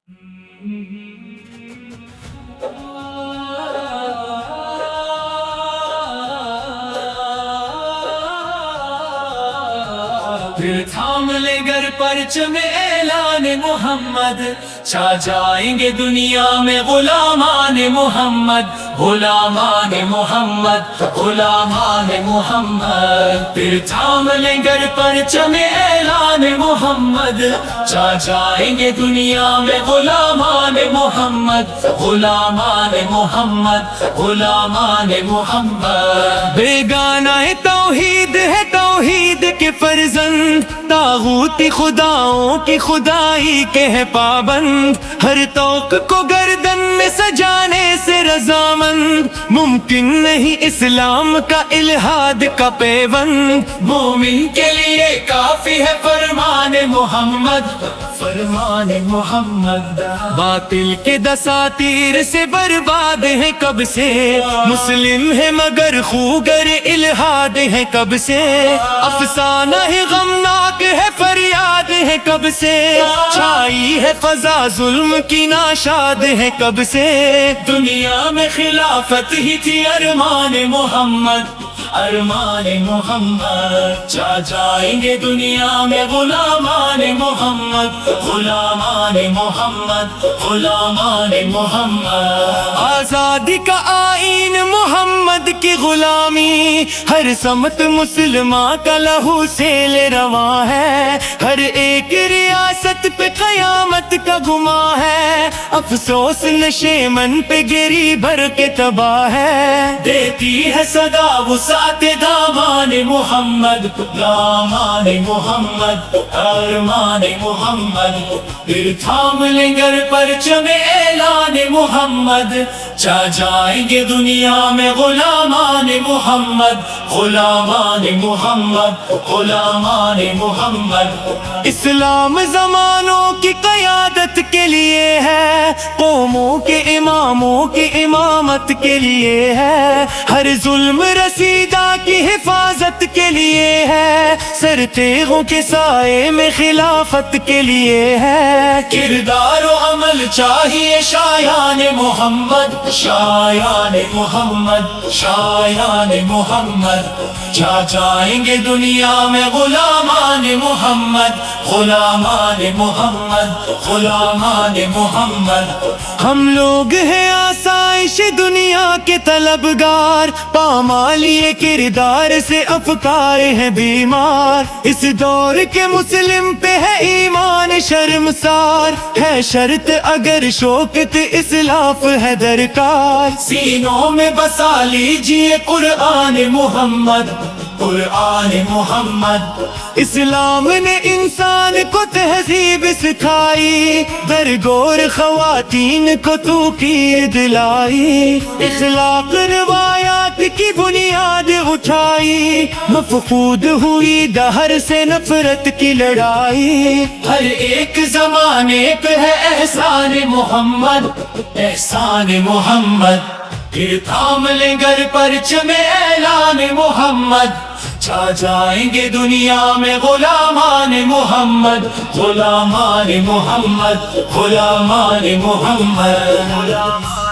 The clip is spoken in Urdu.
پھر تھام لے گر پرچم اعلان محمد، چھا جائیں گے دنیا میں غلامان محمد، غلامان محمد، غلامان محمد۔ پھر تھام لے گر پرچم اعلان محمد، چھا جائیں گے دنیا میں غلامان محمد، غلامان محمد، غلامان محمد۔ بیگانہ توحید ہے توحید کے فرزند، طاغوتی خداؤں کی خدائی کے ہے پابند، ہر توق کو گردن میں سجانے سے رضامند، ممکن نہیں اسلام کا الہاد کا پیوند، مومن کے لیے کافی ہے فرمان محمد، فرمان محمد۔ باطل کے دساتیر سے برباد ہے کب سے، مسلم ہے مگر خوگر الہاد ہے کب سے، افسانہ ہے غمناک ہے فریاد ہے کب سے، چھائی ہے فضا ظلم کی ناشاد ہے کب سے، دنیا میں خلافت ہی تھی ارمان محمد، ارمان محمد۔ چھا جائیں گے دنیا میں غلامان محمد، غلامان محمد، غلامان محمد۔ آزادی کا آئین محمد کی غلامی، ہر سمت مسلمان کا لہو سیل رواں ہے، ہر ایک ریاست پہ قیامت کا گماں ہے، افسوس نشے من پہ گری بھر کے تباہ ہے، دیتی ہے صدا وسعت دامان محمد، دامان محمد، ارمان محمد۔ پھر تھام لیں گر پرچم اعلان محمد، چھا جائیں گے دنیا میں غلامان محمد، غلامان محمد، غلامان محمد۔ اسلام زمانوں کی قیادت کے لیے ہے، قوموں کے اماموں کی امامت کے لیے ہے، ہر ظلم رسیدہ کی حفاظت کے لیے ہے، سر تیغوں کے سائے میں خلافت کے لیے ہے، کردار و عمل چاہیے شایان محمد، شایان محمد، شایان محمد۔ چھا جائیں گے دنیا میں غلامان محمد، غلامان محمد، غلامان محمد۔ ہم لوگ ہیں آسائش دنیا کے طلبگار، پامالی کردار سے افکار ہیں بیمار، اس دور کے مسلم پہ ہے ایمان شرمسار، ہے شرط اگر شوکت اسلاف ہے درکار، سینوں میں بسا لیجئے قرآن محمد، قرآن محمد۔ اسلام نے انسان کو تہذیب سکھائی، درگور خواتین کو توقیر دلائی، اخلاق روایات کی بنیاد اٹھائی، مفقود ہوئی دہر سے نفرت کی لڑائی، ہر ایک زمانے پہ ہے احسان محمد، احسان محمد۔ پھر تھام لیں گر پرچم اعلان محمد، چھا جائیں گے دنیا میں غلامان محمد، غلامان محمد، غلامان محمد۔